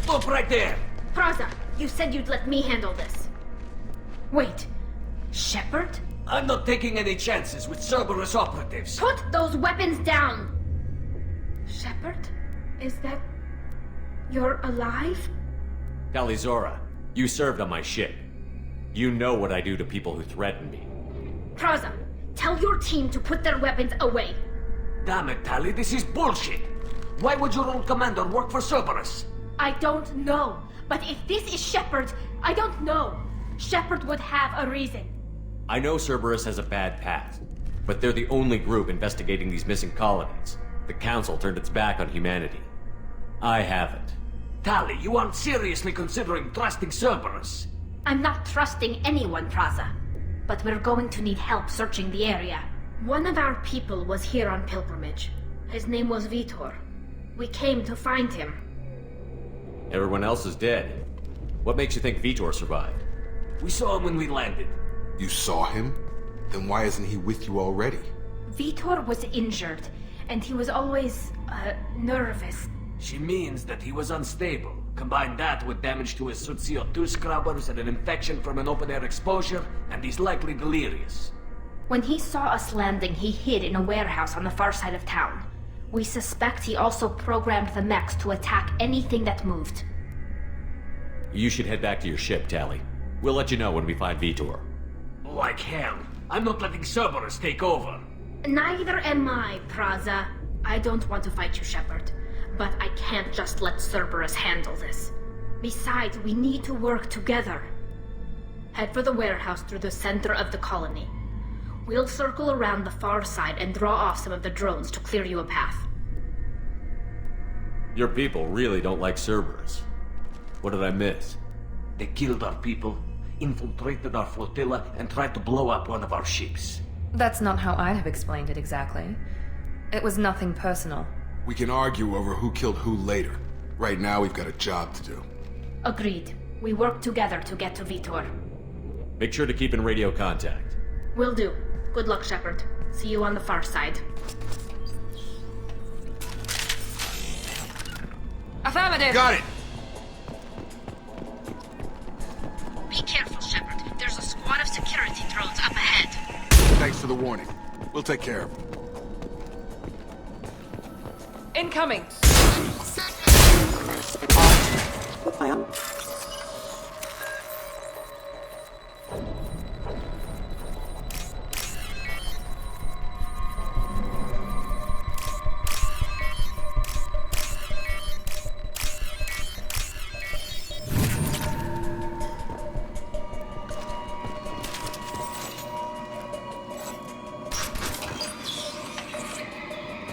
Stop right there! Praza, you said you'd let me handle this. Wait, Shepard? I'm not taking any chances with Cerberus operatives. Put those weapons down! Shepard? Is that... You're alive? Talizora, you served on my ship. You know what I do to people who threaten me. Praza, tell your team to put their weapons away. Damn it, Tali, this is bullshit! Why would your own commander work for Cerberus? I don't know. But if this is Shepard, I don't know. Shepard would have a reason. I know Cerberus has a bad past, but they're the only group investigating these missing colonies. The Council turned its back on humanity. I haven't. Tali, you aren't seriously considering trusting Cerberus? I'm not trusting anyone, Praza. But we're going to need help searching the area. One of our people was here on pilgrimage. His name was Vitor. We came to find him. Everyone else is dead. What makes you think Vitor survived? We saw him when we landed. You saw him? Then why isn't he with you already? Vitor was injured, and he was always, nervous. She means that he was unstable. Combine that with damage to his suit CO2 scrubbers and an infection from an open-air exposure, and he's likely delirious. When he saw us landing, he hid in a warehouse on the far side of town. We suspect he also programmed the mechs to attack anything that moved. You should head back to your ship, Tali. We'll let you know when we find Vitor. Like hell. I'm not letting Cerberus take over. Neither am I, Praza. I don't want to fight you, Shepard. But I can't just let Cerberus handle this. Besides, we need to work together. Head for the warehouse through the center of the colony. We'll circle around the far side and draw off some of the drones to clear you a path. Your people really don't like Cerberus. What did I miss? They killed our people, infiltrated our flotilla, and tried to blow up one of our ships. That's not how I'd have explained it exactly. It was nothing personal. We can argue over who killed who later. Right now, we've got a job to do. Agreed. We work together to get to Vitor. Make sure to keep in radio contact. Will do. Good luck, Shepard. See you on the far side. Affirmative! Got it! Be careful, Shepard. There's a squad of security drones up ahead. Thanks for the warning. We'll take care of them. Incoming!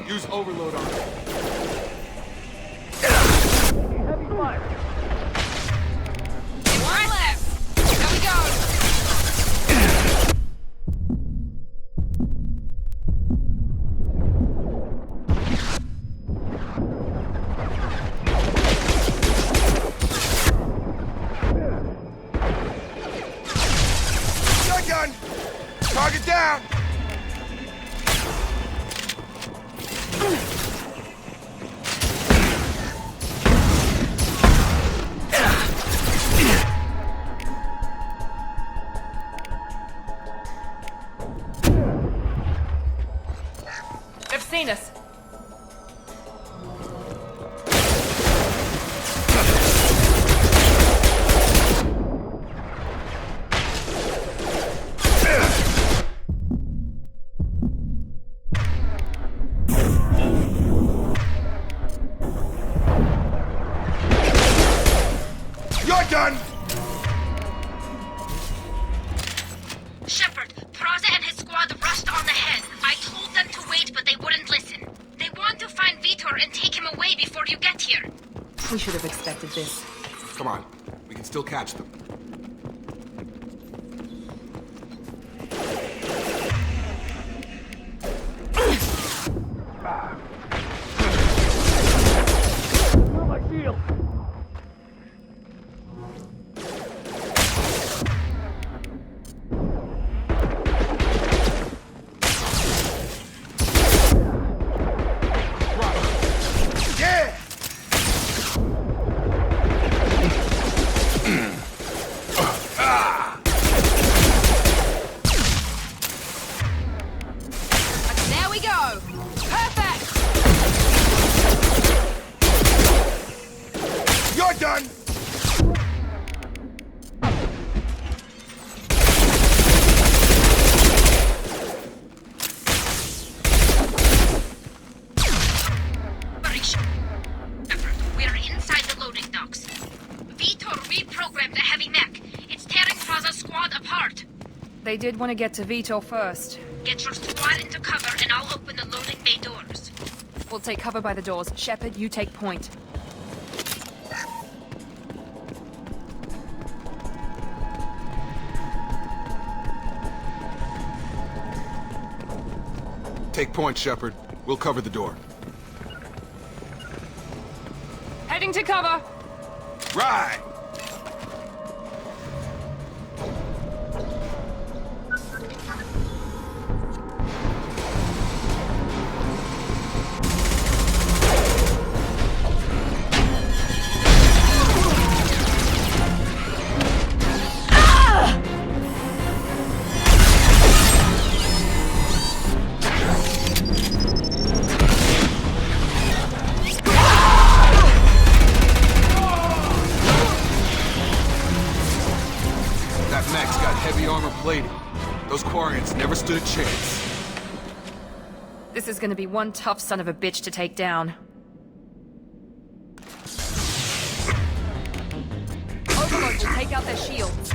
Use overload on it. Heavy fire! One left! Here we go! Shotgun! Target down! They've seen us. You're done! Shepard, Praza and his squad rushed on ahead. I told them to wait, but they wouldn't listen. They want to find Vitor and take him away before you get here. We should have expected this. Come on. We can still catch them. My shield! Yeah! they did want to get to Vitor first. Get your squad into cover and I'll open the loading bay doors. We'll take cover by the doors. Shepard, you take point. Take point, Shepard. We'll cover the door. Heading to cover! Right! Those Quarians never stood a chance. This is gonna be one tough son of a bitch to take down. Overlord will take out their shields.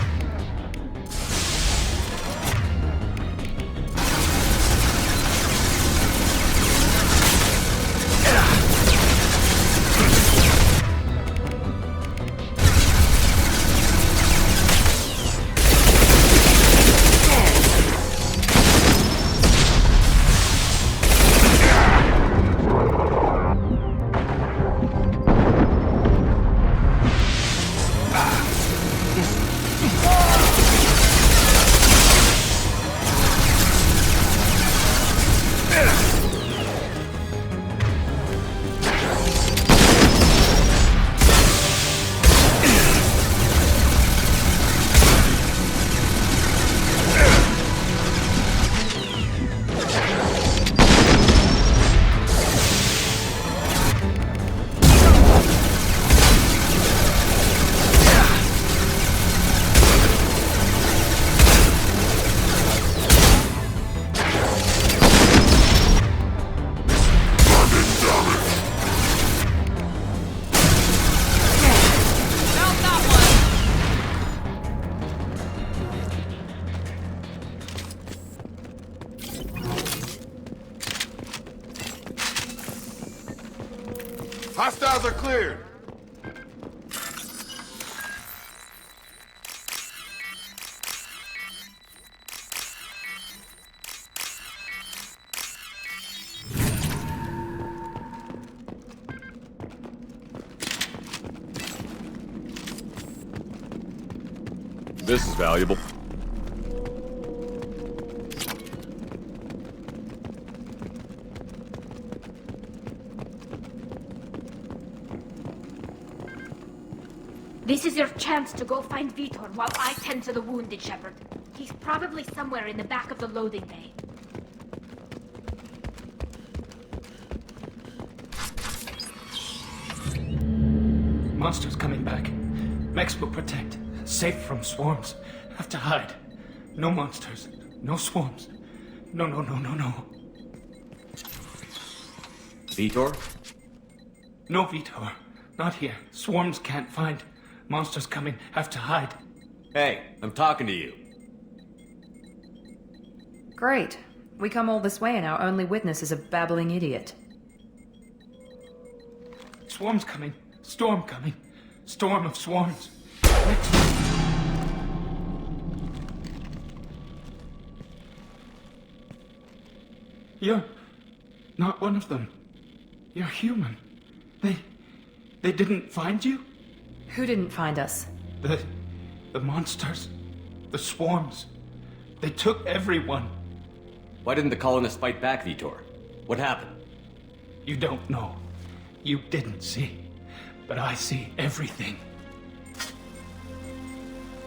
Hostiles are cleared. This is valuable. This is your chance to go find Vitor while I tend to the wounded, Shepard. He's probably somewhere in the back of the loading bay. Monsters coming back. Mechs will protect. Safe from swarms. Have to hide. No monsters. No swarms. No. Vitor? No Vitor. Not here. Swarms can't find. Monsters coming. Have to hide. Hey, I'm talking to you. Great. We come all this way and our only witness is a babbling idiot. Swarms coming. Storm coming. Storm of swarms. You're not one of them. You're human. They didn't find you? Who didn't find us? The monsters. The swarms. They took everyone. Why didn't the colonists fight back, Vitor? What happened? You don't know. You didn't see. But I see everything.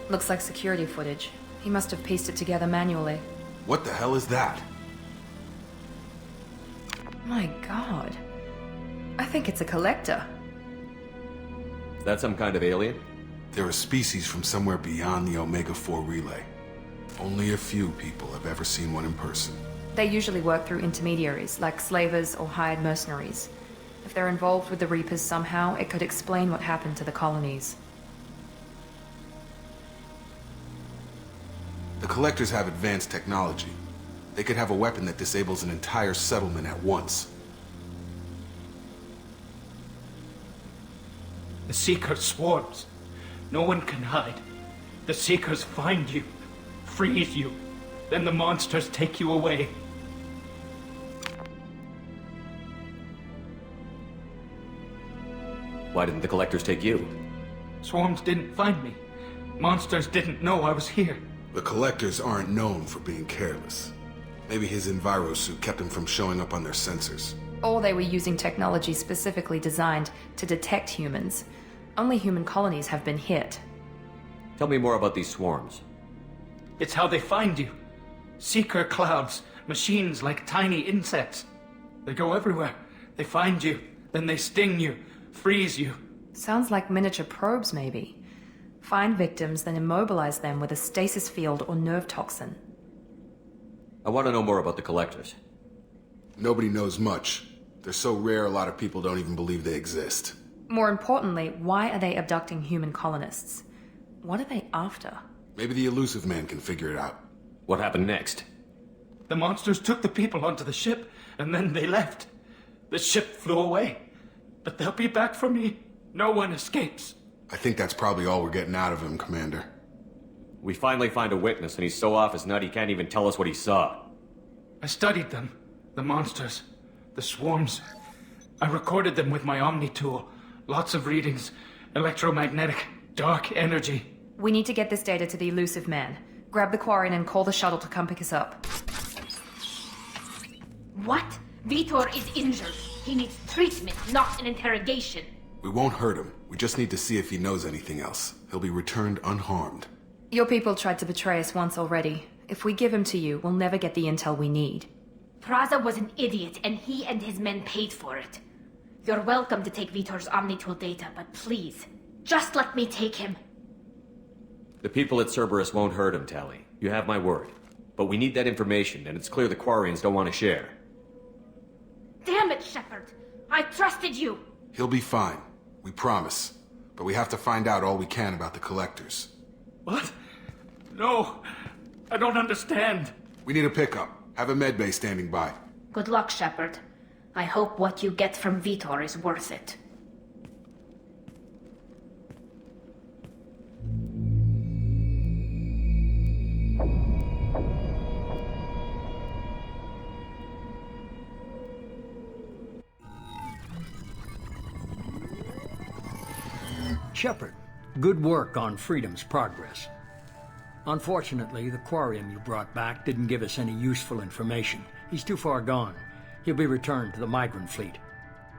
Looks like security footage. He must have pieced it together manually. What the hell is that? My god. I think it's a collector. Is that some kind of alien? They're a species from somewhere beyond the Omega-4 relay. Only a few people have ever seen one in person. They usually work through intermediaries, like slavers or hired mercenaries. If they're involved with the Reapers somehow, it could explain what happened to the colonies. The Collectors have advanced technology. They could have a weapon that disables an entire settlement at once. The Seeker swarms. No one can hide. The Seekers find you, freeze you, then the monsters take you away. Why didn't the Collectors take you? Swarms didn't find me. Monsters didn't know I was here. The Collectors aren't known for being careless. Maybe his Enviro suit kept him from showing up on their sensors. Or they were using technology specifically designed to detect humans. Only human colonies have been hit. Tell me more about these swarms. It's how they find you. Seeker clouds, machines like tiny insects. They go everywhere. They find you, then they sting you, freeze you. Sounds like miniature probes, maybe. Find victims, then immobilize them with a stasis field or nerve toxin. I want to know more about the Collectors. Nobody knows much. They're so rare a lot of people don't even believe they exist. More importantly, why are they abducting human colonists? What are they after? Maybe the Elusive Man can figure it out. What happened next? The monsters took the people onto the ship, and then they left. The ship flew away. But they'll be back for me. No one escapes. I think that's probably all we're getting out of him, Commander. We finally find a witness, and he's so off his nut he can't even tell us what he saw. I studied them. The monsters. The swarms. I recorded them with my Omni tool. Lots of readings. Electromagnetic. Dark energy. We need to get this data to the Elusive Man. Grab the Quarian and call the shuttle to come pick us up. What? Vitor is injured. He needs treatment, not an interrogation. We won't hurt him. We just need to see if he knows anything else. He'll be returned unharmed. Your people tried to betray us once already. If we give him to you, we'll never get the intel we need. Praza was an idiot, and he and his men paid for it. You're welcome to take Vitor's Omnitool data, but please, just let me take him. The people at Cerberus won't hurt him, Tally. You have my word. But we need that information, and it's clear the Quarians don't want to share. Damn it, Shepard! I trusted you! He'll be fine. We promise. But we have to find out all we can about the Collectors. What? No. I don't understand. We need a pickup. Have a medbay standing by. Good luck, Shepard. I hope what you get from Vitor is worth it. Shepard, good work on Freedom's progress. Unfortunately, the Quarian you brought back didn't give us any useful information. He's too far gone. He'll be returned to the migrant fleet.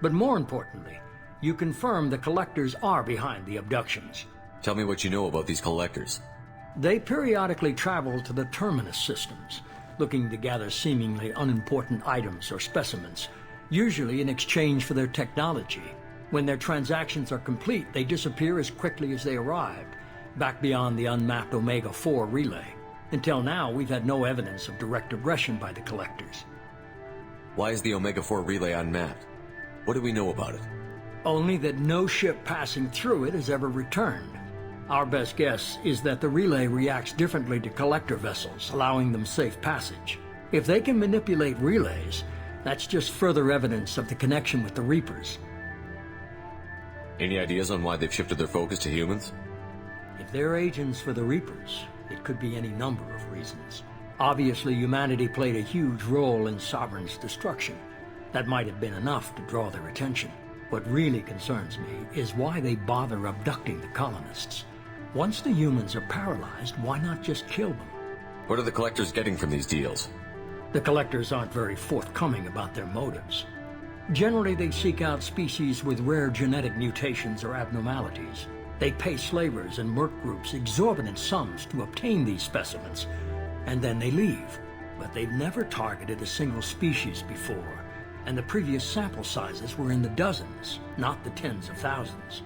But more importantly, you confirm the Collectors are behind the abductions. Tell me what you know about these Collectors. They periodically travel to the Terminus systems, looking to gather seemingly unimportant items or specimens, usually in exchange for their technology. When their transactions are complete, they disappear as quickly as they arrived, back beyond the unmapped Omega-4 relay. Until now, we've had no evidence of direct aggression by the Collectors. Why is the Omega-4 relay unmapped? What do we know about it? Only that no ship passing through it has ever returned. Our best guess is that the relay reacts differently to Collector vessels, allowing them safe passage. If they can manipulate relays, that's just further evidence of the connection with the Reapers. Any ideas on why they've shifted their focus to humans? If they're agents for the Reapers, it could be any number of reasons. Obviously, humanity played a huge role in Sovereign's destruction. That might have been enough to draw their attention. What really concerns me is why they bother abducting the colonists. Once the humans are paralyzed, why not just kill them? What are the Collectors getting from these deals? The Collectors aren't very forthcoming about their motives. Generally, they seek out species with rare genetic mutations or abnormalities. They pay slavers and merc groups exorbitant sums to obtain these specimens, and then they leave. But they've never targeted a single species before, and the previous sample sizes were in the dozens, not the tens of thousands.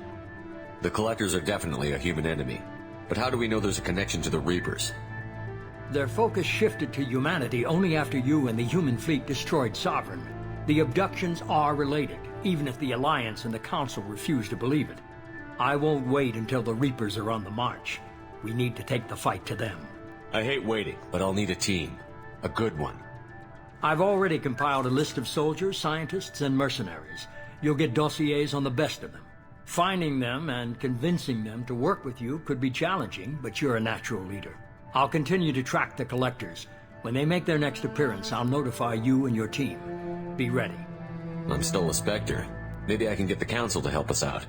The Collectors are definitely a human enemy, but how do we know there's a connection to the Reapers? Their focus shifted to humanity only after you and the human fleet destroyed Sovereign. The abductions are related, even if the Alliance and the Council refuse to believe it. I won't wait until the Reapers are on the march. We need to take the fight to them. I hate waiting, but I'll need a team. A good one. I've already compiled a list of soldiers, scientists, and mercenaries. You'll get dossiers on the best of them. Finding them and convincing them to work with you could be challenging, but you're a natural leader. I'll continue to track the collectors. When they make their next appearance, I'll notify you and your team. Be ready. I'm still a Spectre. Maybe I can get the Council to help us out.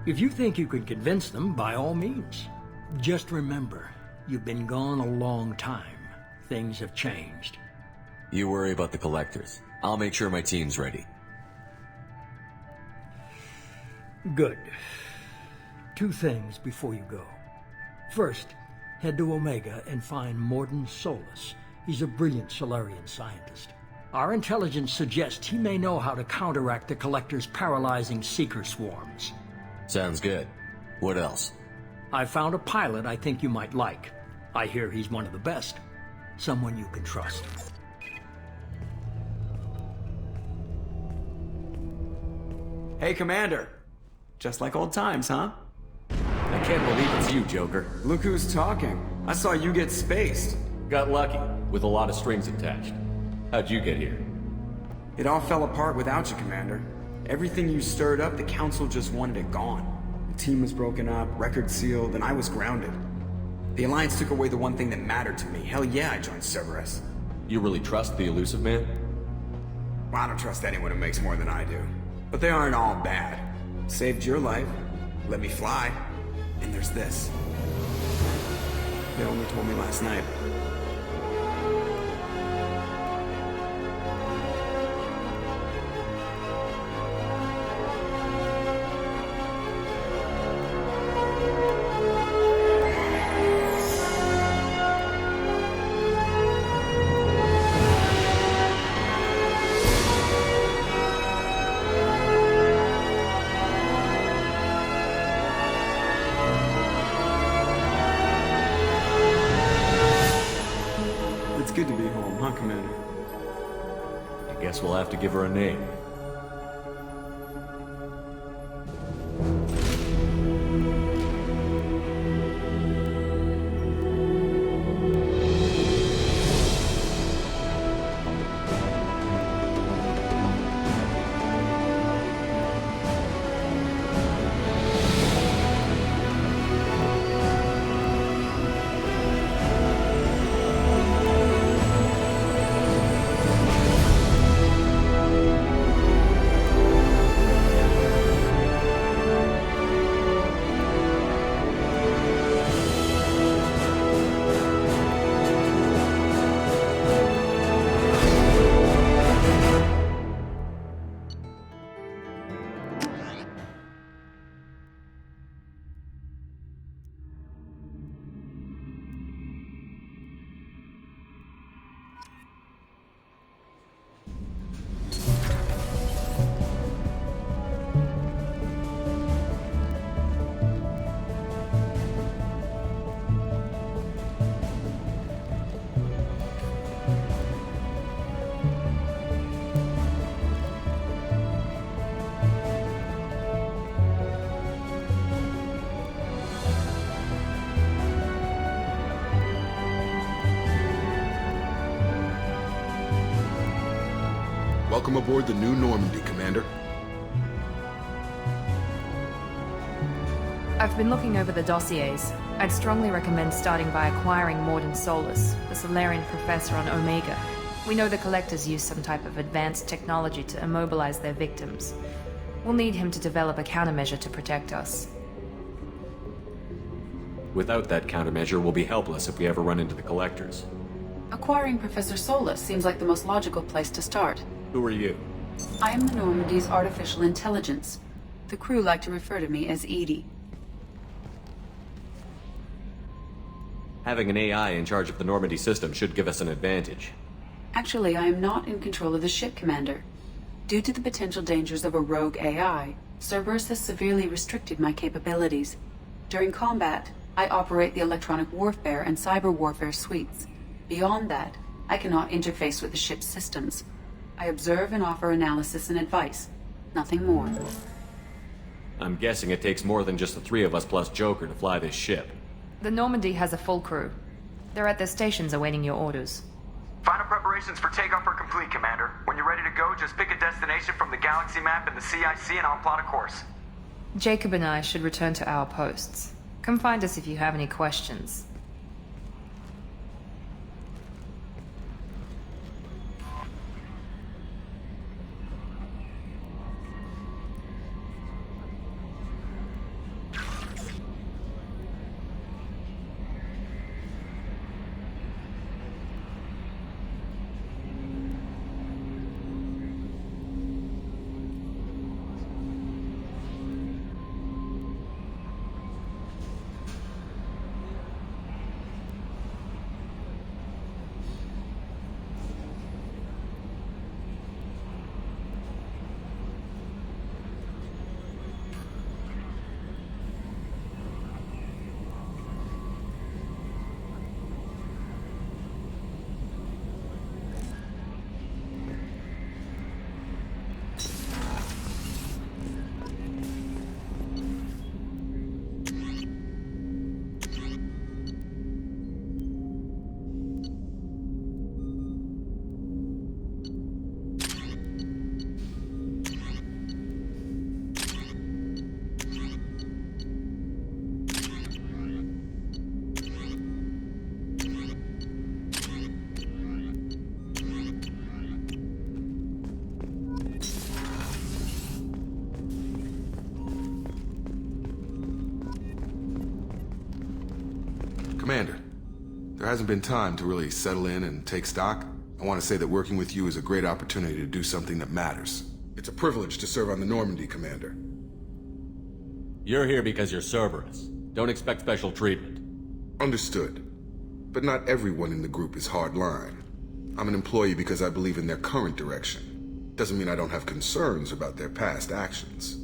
If you think you can convince them, by all means. Just remember, you've been gone a long time. Things have changed. You worry about the collectors. I'll make sure my team's ready. Good. 2 things before you go. First, head to Omega and find Morden Solus. He's a brilliant Solarian scientist. Our intelligence suggests he may know how to counteract the Collector's paralyzing Seeker swarms. Sounds good. What else? I found a pilot I think you might like. I hear he's one of the best. Someone you can trust. Hey, Commander. Just like old times, huh? I can't believe it's you, Joker. Look who's talking. I saw you get spaced. Got lucky, with a lot of strings attached. How'd you get here? It all fell apart without you, Commander. Everything you stirred up, the Council just wanted it gone. The team was broken up, record sealed, and I was grounded. The Alliance took away the one thing that mattered to me. Hell yeah, I joined Cerberus. You really trust the Elusive Man? Well, I don't trust anyone who makes more than I do. But they aren't all bad. Saved your life, let me fly, and there's this. They only told me last night. It's good to be home, huh, Commander? I guess we'll have to give her a name. Welcome aboard the new Normandy, Commander. I've been looking over the dossiers. I'd strongly recommend starting by acquiring Morden Solus, the Solarian professor on Omega. We know the Collectors use some type of advanced technology to immobilize their victims. We'll need him to develop a countermeasure to protect us. Without that countermeasure, we'll be helpless if we ever run into the Collectors. Acquiring Professor Solus seems like the most logical place to start. Who are you? I am the Normandy's artificial intelligence. The crew like to refer to me as Edie. Having an AI in charge of the Normandy system should give us an advantage. Actually, I am not in control of the ship, Commander. Due to the potential dangers of a rogue AI, Cerberus has severely restricted my capabilities. During combat, I operate the electronic warfare and cyber warfare suites. Beyond that, I cannot interface with the ship's systems. I observe and offer analysis and advice. Nothing more. I'm guessing it takes more than just the 3 of us plus Joker to fly this ship. The Normandy has a full crew. They're at their stations awaiting your orders. Final preparations for takeoff are complete, Commander. When you're ready to go, just pick a destination from the galaxy map in the CIC and I'll plot a course. Jacob and I should return to our posts. Come find us if you have any questions. Commander, there hasn't been time to really settle in and take stock. I want to say that working with you is a great opportunity to do something that matters. It's a privilege to serve on the Normandy, Commander. You're here because you're Cerberus. Don't expect special treatment. Understood. But not everyone in the group is hardline. I'm an employee because I believe in their current direction. Doesn't mean I don't have concerns about their past actions.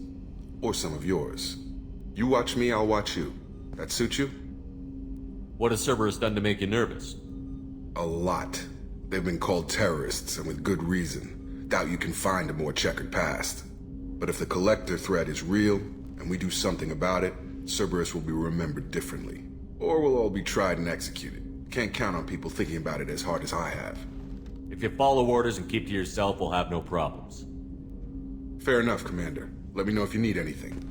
Or some of yours. You watch me, I'll watch you. That suit you? What has Cerberus done to make you nervous? A lot. They've been called terrorists, and with good reason. Doubt you can find a more checkered past. But if the Collector threat is real, and we do something about it, Cerberus will be remembered differently. Or we'll all be tried and executed. Can't count on people thinking about it as hard as I have. If you follow orders and keep to yourself, we'll have no problems. Fair enough, Commander. Let me know if you need anything.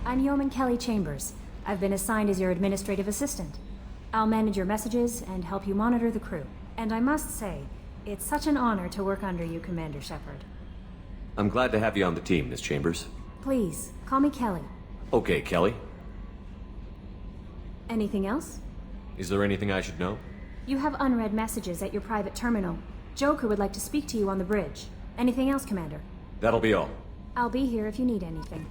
I'm Yeoman Kelly Chambers. I've been assigned as your administrative assistant. I'll manage your messages and help you monitor the crew. And I must say, it's such an honor to work under you, Commander Shepard. I'm glad to have you on the team, Miss Chambers. Please, call me Kelly. Okay, Kelly. Anything else? Is there anything I should know? You have unread messages at your private terminal. Joker would like to speak to you on the bridge. Anything else, Commander? That'll be all. I'll be here if you need anything.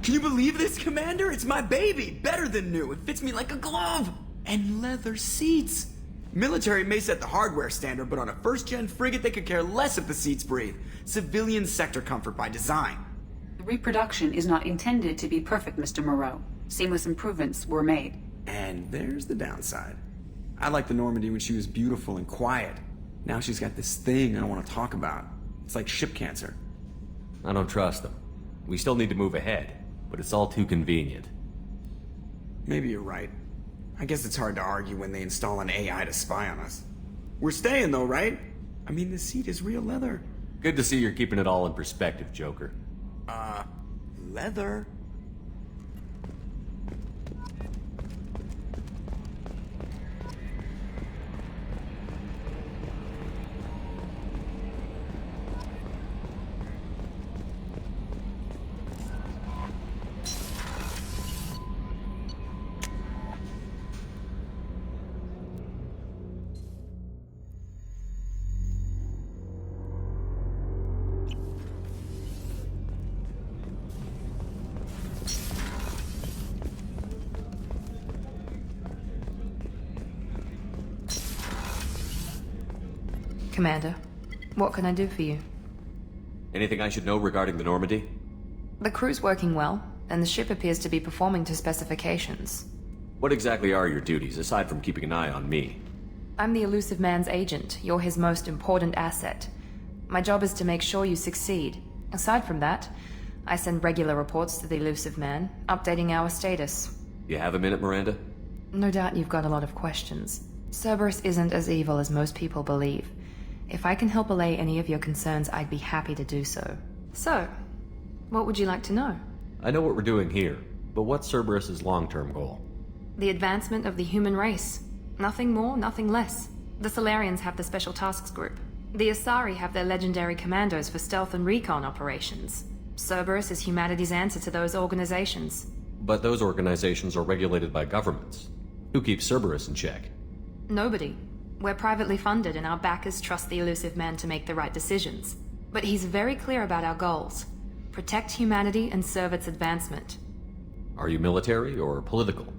Can you believe this, Commander? It's my baby! Better than new. It fits me like a glove! And leather seats! Military may set the hardware standard, but on a first-gen frigate they could care less if the seats breathe. Civilian sector comfort by design. The reproduction is not intended to be perfect, Mr. Moreau. Seamless improvements were made. And there's the downside. I liked the Normandy when she was beautiful and quiet. Now she's got this thing I don't want to talk about. It's like ship cancer. I don't trust them. We still need to move ahead, but it's all too convenient. Maybe you're right. I guess it's hard to argue when they install an AI to spy on us. We're staying though, right? I mean, the seat is real leather. Good to see you're keeping it all in perspective, Joker. Leather? Commander, what can I do for you? Anything I should know regarding the Normandy? The crew's working well, and the ship appears to be performing to specifications. What exactly are your duties, aside from keeping an eye on me? I'm the Elusive Man's agent. You're his most important asset. My job is to make sure you succeed. Aside from that, I send regular reports to the Elusive Man, updating our status. You have a minute, Miranda? No doubt you've got a lot of questions. Cerberus isn't as evil as most people believe. If I can help allay any of your concerns, I'd be happy to do so. So, what would you like to know? I know what we're doing here, but what's Cerberus's long-term goal? The advancement of the human race. Nothing more, nothing less. The Solarians have the Special Tasks Group. The Asari have their legendary commandos for stealth and recon operations. Cerberus is humanity's answer to those organizations. But those organizations are regulated by governments. Who keeps Cerberus in check? Nobody. We're privately funded and our backers trust the Elusive Man to make the right decisions. But he's very clear about our goals. Protect humanity and serve its advancement. Are you military or political?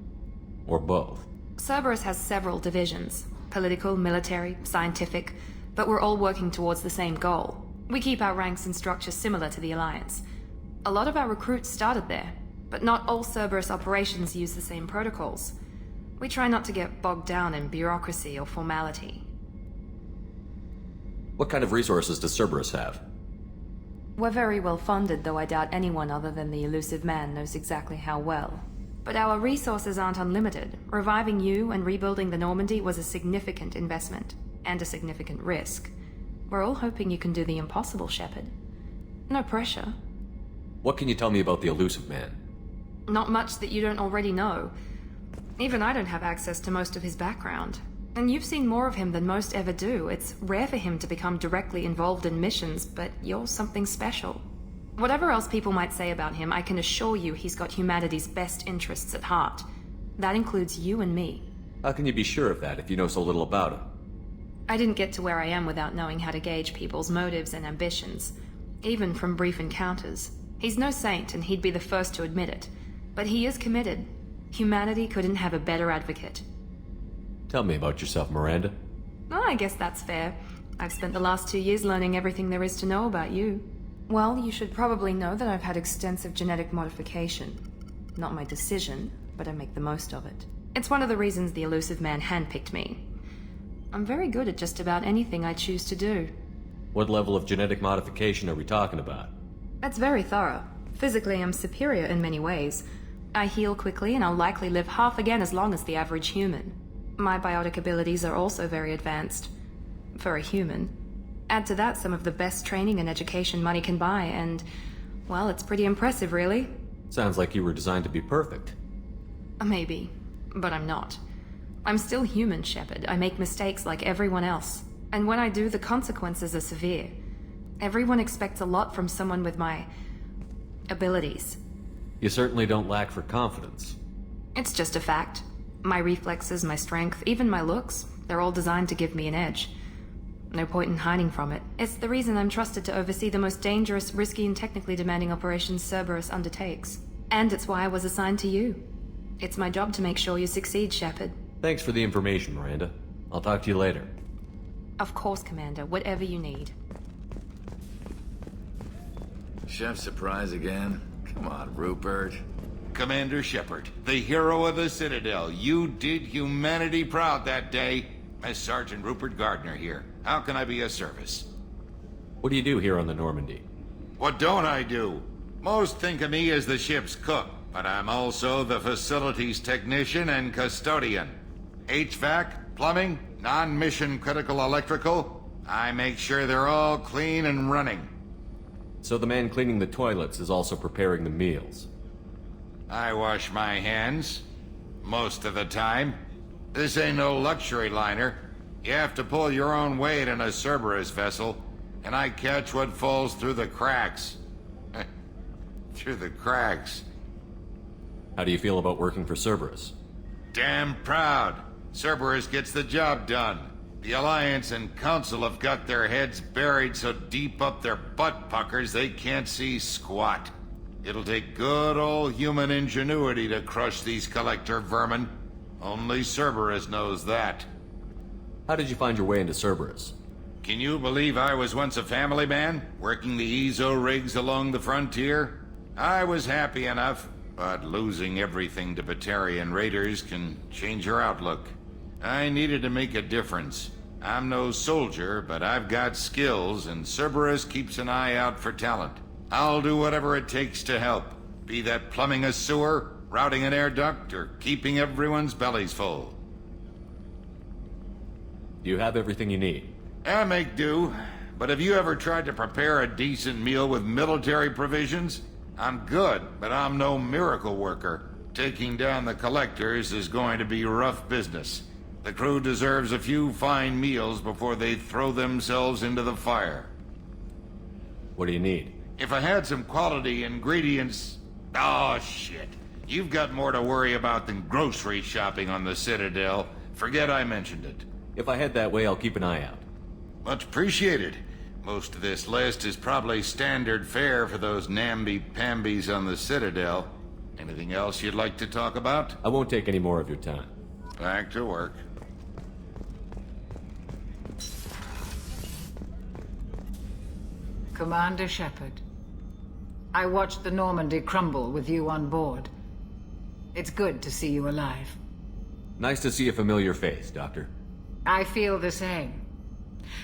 Or both? Cerberus has several divisions. Political, military, scientific, but we're all working towards the same goal. We keep our ranks and structure similar to the Alliance. A lot of our recruits started there, but not all Cerberus operations use the same protocols. We try not to get bogged down in bureaucracy or formality. What kind of resources does Cerberus have? We're very well funded, though I doubt anyone other than the Elusive Man knows exactly how well. But our resources aren't unlimited. Reviving you and rebuilding the Normandy was a significant investment, and a significant risk. We're all hoping you can do the impossible, Shepard. No pressure. What can you tell me about the Elusive Man? Not much that you don't already know. Even I don't have access to most of his background. And you've seen more of him than most ever do. It's rare for him to become directly involved in missions, but you're something special. Whatever else people might say about him, I can assure you he's got humanity's best interests at heart. That includes you and me. How can you be sure of that if you know so little about him? I didn't get to where I am without knowing how to gauge people's motives and ambitions, even from brief encounters. He's no saint, and he'd be the first to admit it. But he is committed. Humanity couldn't have a better advocate. Tell me about yourself, Miranda. Oh, I guess that's fair. I've spent the last 2 years learning everything there is to know about you. Well, you should probably know that I've had extensive genetic modification. Not my decision, but I make the most of it. It's one of the reasons the Elusive Man handpicked me. I'm very good at just about anything I choose to do. What level of genetic modification are we talking about? That's very thorough. Physically, I'm superior in many ways. I heal quickly, and I'll likely live half again as long as the average human. My biotic abilities are also very advanced. For a human. Add to that some of the best training and education money can buy, and, well, it's pretty impressive, really. Sounds like you were designed to be perfect. Maybe, but I'm not. I'm still human, Shepard. I make mistakes like everyone else. And when I do, the consequences are severe. Everyone expects a lot from someone with my abilities. You certainly don't lack for confidence. It's just a fact. My reflexes, my strength, even my looks, they're all designed to give me an edge. No point in hiding from it. It's the reason I'm trusted to oversee the most dangerous, risky, and technically demanding operations Cerberus undertakes. And it's why I was assigned to you. It's my job to make sure you succeed, Shepard. Thanks for the information, Miranda. I'll talk to you later. Of course, Commander. Whatever you need. Chef surprise again? Come on, Rupert. Commander Shepard, the hero of the Citadel. You did humanity proud that day. As Sergeant Rupert Gardner here. How can I be of service? What do you do here on the Normandy? What don't I do? Most think of me as the ship's cook, but I'm also the facilities technician and custodian. HVAC, plumbing, non-mission critical electrical. I make sure they're all clean and running. So the man cleaning the toilets is also preparing the meals. I wash my hands. Most of the time. This ain't no luxury liner. You have to pull your own weight in a Cerberus vessel, and I catch what falls through the cracks. Through the cracks. How do you feel about working for Cerberus? Damn proud. Cerberus gets the job done. The Alliance and Council have got their heads buried so deep up their butt puckers they can't see squat. It'll take good old human ingenuity to crush these collector vermin. Only Cerberus knows that. How did you find your way into Cerberus? Can you believe I was once a family man, working the EZO rigs along the frontier? I was happy enough, but losing everything to Batarian raiders can change your outlook. I needed to make a difference. I'm no soldier, but I've got skills, and Cerberus keeps an eye out for talent. I'll do whatever it takes to help, be that plumbing a sewer, routing an air duct, or keeping everyone's bellies full. Do you have everything you need? I make do, but have you ever tried to prepare a decent meal with military provisions? I'm good, but I'm no miracle worker. Taking down the collectors is going to be rough business. The crew deserves a few fine meals before they throw themselves into the fire. What do you need? If I had some quality ingredients... Oh, shit. You've got more to worry about than grocery shopping on the Citadel. Forget I mentioned it. If I head that way, I'll keep an eye out. Much appreciated. Most of this list is probably standard fare for those namby-pambies on the Citadel. Anything else you'd like to talk about? I won't take any more of your time. Back to work. Commander Shepard, I watched the Normandy crumble with you on board. It's good to see you alive. Nice to see a familiar face, Doctor. I feel the same.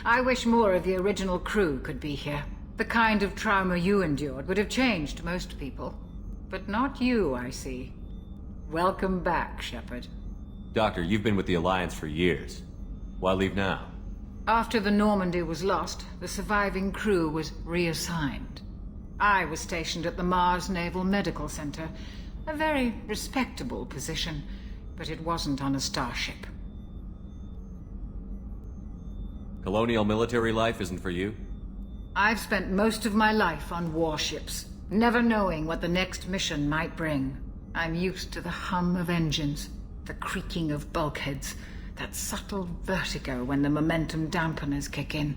I wish more of the original crew could be here. The kind of trauma you endured would have changed most people. But not you, I see. Welcome back, Shepard. Doctor, you've been with the Alliance for years. Why leave now? After the Normandy was lost, the surviving crew was reassigned. I was stationed at the Mars Naval Medical Center. A very respectable position, but it wasn't on a starship. Colonial military life isn't for you? I've spent most of my life on warships, never knowing what the next mission might bring. I'm used to the hum of engines, the creaking of bulkheads, that subtle vertigo when the momentum dampeners kick in.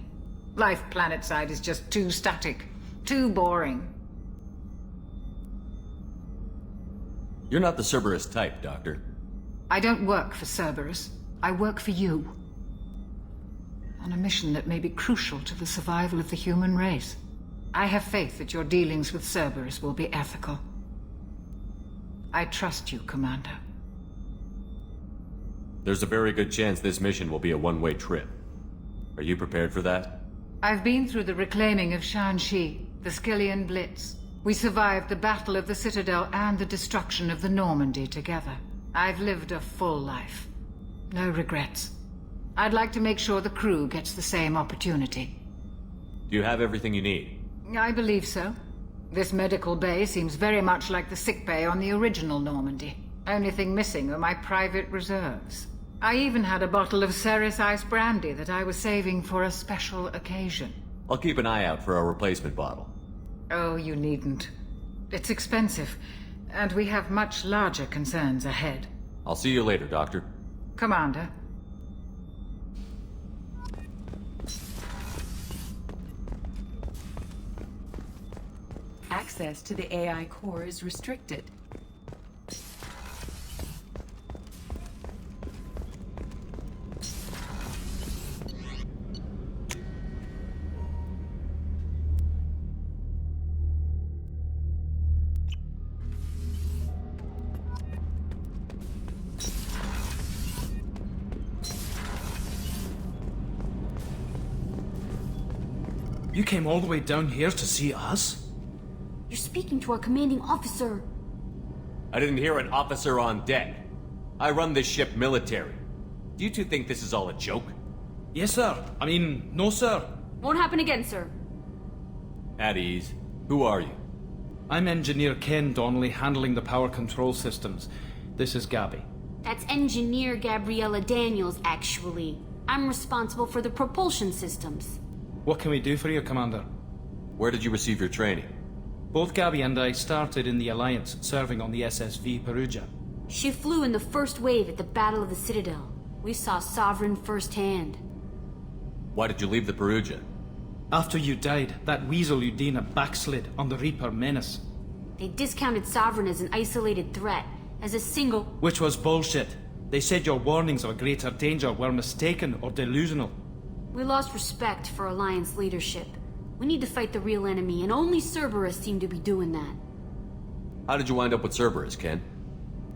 Life planetside is just too static, too boring. You're not the Cerberus type, Doctor. I don't work for Cerberus. I work for you. On a mission that may be crucial to the survival of the human race. I have faith that your dealings with Cerberus will be ethical. I trust you, Commander. There's a very good chance this mission will be a one-way trip. Are you prepared for that? I've been through the reclaiming of Shanxi, the Skillian Blitz. We survived the Battle of the Citadel and the destruction of the Normandy together. I've lived a full life. No regrets. I'd like to make sure the crew gets the same opportunity. Do you have everything you need? I believe so. This medical bay seems very much like the sick bay on the original Normandy. Only thing missing are my private reserves. I even had a bottle of Ceres Ice brandy that I was saving for a special occasion. I'll keep an eye out for a replacement bottle. Oh, you needn't. It's expensive, and we have much larger concerns ahead. I'll see you later, Doctor. Commander. Access to the AI core is restricted. You came all the way down here to see us? You're speaking to our commanding officer. I didn't hear an officer on deck. I run this ship military. Do you two think this is all a joke? Yes, sir. I mean, no, sir. Won't happen again, sir. At ease. Who are you? I'm Engineer Ken Donnelly, handling the power control systems. This is Gabby. That's Engineer Gabriella Daniels, actually. I'm responsible for the propulsion systems. What can we do for you, Commander? Where did you receive your training? Both Gabby and I started in the Alliance, serving on the SSV Perugia. She flew in the first wave at the Battle of the Citadel. We saw Sovereign firsthand. Why did you leave the Perugia? After you died, that weasel Udina backslid on the Reaper Menace. They discounted Sovereign as an isolated threat, as a single... Which was bullshit. They said your warnings of a greater danger were mistaken or delusional. We lost respect for Alliance leadership. We need to fight the real enemy, and only Cerberus seem to be doing that. How did you wind up with Cerberus, Ken?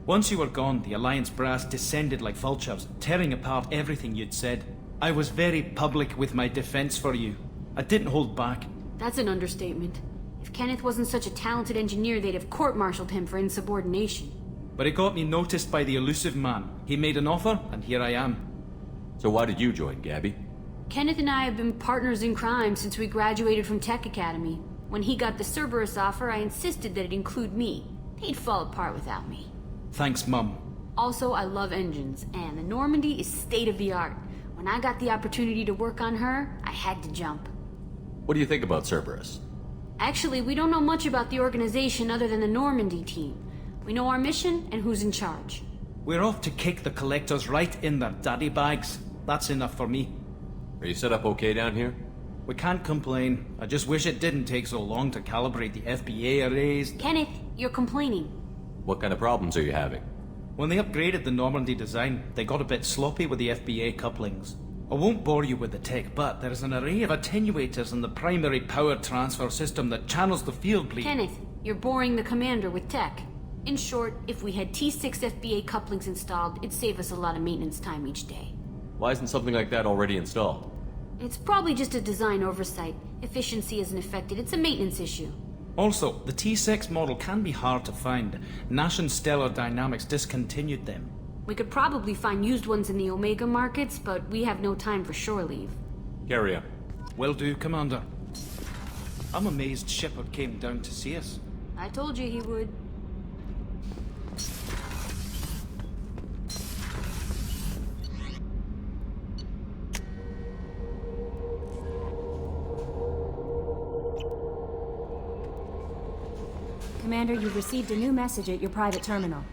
Once you were gone, the Alliance brass descended like vultures, tearing apart everything you'd said. I was very public with my defense for you. I didn't hold back. That's an understatement. If Kenneth wasn't such a talented engineer, they'd have court-martialed him for insubordination. But it got me noticed by the elusive man. He made an offer, and here I am. So why did you join, Gabby? Kenneth and I have been partners in crime since we graduated from Tech Academy. When he got the Cerberus offer, I insisted that it include me. He'd fall apart without me. Thanks, Mum. Also, I love engines, and the Normandy is state-of-the-art. When I got the opportunity to work on her, I had to jump. What do you think about Cerberus? Actually, we don't know much about the organization other than the Normandy team. We know our mission and who's in charge. We're off to kick the Collectors right in their daddy bags. That's enough for me. Are you set up okay down here? We can't complain. I just wish it didn't take so long to calibrate the FBA arrays. Kenneth, you're complaining. What kind of problems are you having? When they upgraded the Normandy design, they got a bit sloppy with the FBA couplings. I won't bore you with the tech, but there is an array of attenuators in the primary power transfer system that channels the field bleed. Kenneth, you're boring the commander with tech. In short, if we had T6 FBA couplings installed, it'd save us a lot of maintenance time each day. Why isn't something like that already installed? It's probably just a design oversight. Efficiency isn't affected, it's a maintenance issue. Also, the T6 model can be hard to find. Nash and Stellar Dynamics discontinued them. We could probably find used ones in the Omega markets, but we have no time for shore leave. Carry on. Will do, Commander. I'm amazed Shepard came down to see us. I told you he would. Commander, you've received a new message at your private terminal.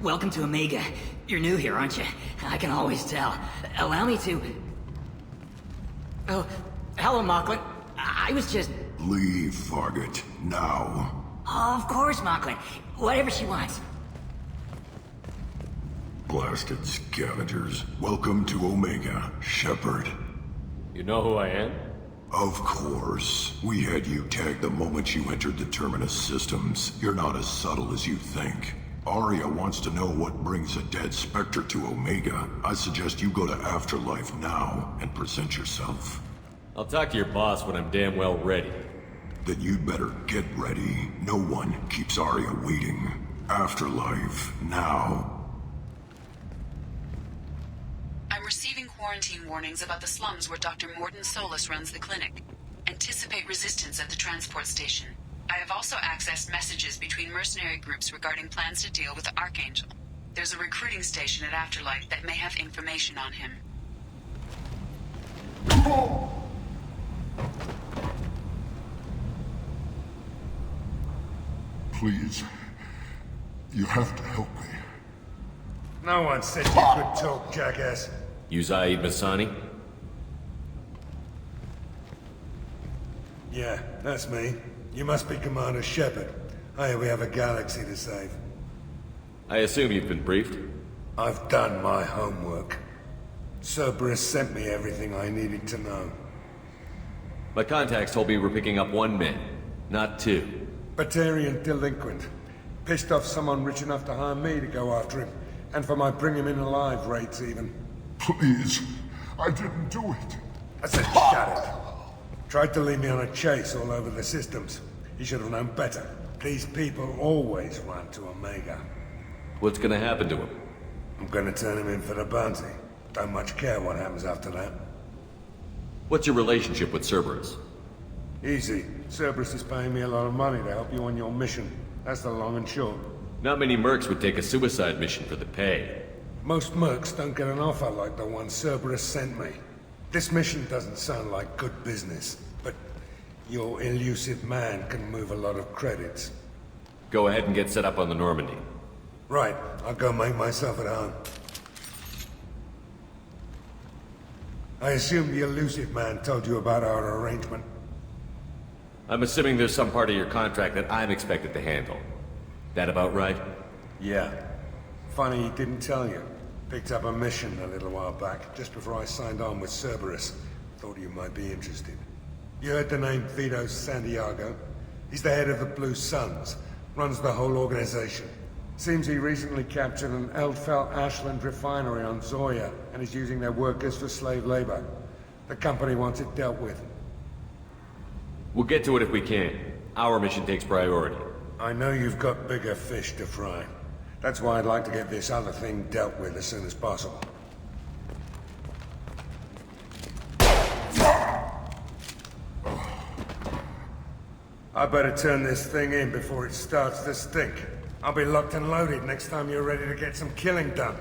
Welcome to Omega. You're new here, aren't you? I can always tell. Allow me to... Oh, hello, Mocklin. I was just... Leave, Fargate. now. Of course, Mocklin. Whatever she wants. Blasted scavengers. Welcome to Omega, Shepard. You know who I am? Of course. We had you tagged the moment you entered the Terminus systems. You're not as subtle as you think. Arya wants to know what brings a dead Spectre to Omega. I suggest you go to Afterlife now and present yourself. I'll talk to your boss when I'm damn well ready. Then you'd better get ready. No one keeps Arya waiting. Afterlife, now. I'm receiving quarantine warnings about the slums where Dr. Morden Solus runs the clinic. Anticipate resistance at the transport station. I have also accessed messages between mercenary groups regarding plans to deal with the Archangel. There's a recruiting station at Afterlife that may have information on him. Please. You have to help me. No one said you could talk, jackass. You Zaid Masani? Yeah, that's me. You must be Commander Shepard. Hey, we have a galaxy to save. I assume you've been briefed? I've done my homework. Cerberus sent me everything I needed to know. My contacts told me we're picking up one man, not two. Batarian delinquent. Pissed off someone rich enough to hire me to go after him. And for my bring him in alive rates, even. Please. I didn't do it. I said shut it. Tried to lead me on a chase all over the systems. He should have known better. These people always run to Omega. What's gonna happen to him? I'm gonna turn him in for the bounty. Don't much care what happens after that. What's your relationship with Cerberus? Easy. Cerberus is paying me a lot of money to help you on your mission. That's the long and short. Not many mercs would take a suicide mission for the pay. Most mercs don't get an offer like the one Cerberus sent me. This mission doesn't sound like good business, but your elusive man can move a lot of credits. Go ahead and get set up on the Normandy. Right, I'll go make myself at home. I assume the elusive man told you about our arrangement. I'm assuming there's some part of your contract that I'm expected to handle. That about right? Yeah. Funny he didn't tell you. Picked up a mission a little while back, just before I signed on with Cerberus. Thought you might be interested. You heard the name Vito Santiago? He's the head of the Blue Suns. Runs the whole organization. Seems he recently captured an Eldfell Ashland refinery on Zoya, and is using their workers for slave labor. The company wants it dealt with. We'll get to it if we can. Our mission takes priority. I know you've got bigger fish to fry. That's why I'd like to get this other thing dealt with as soon as possible. I better turn this thing in before it starts to stink. I'll be locked and loaded next time you're ready to get some killing done.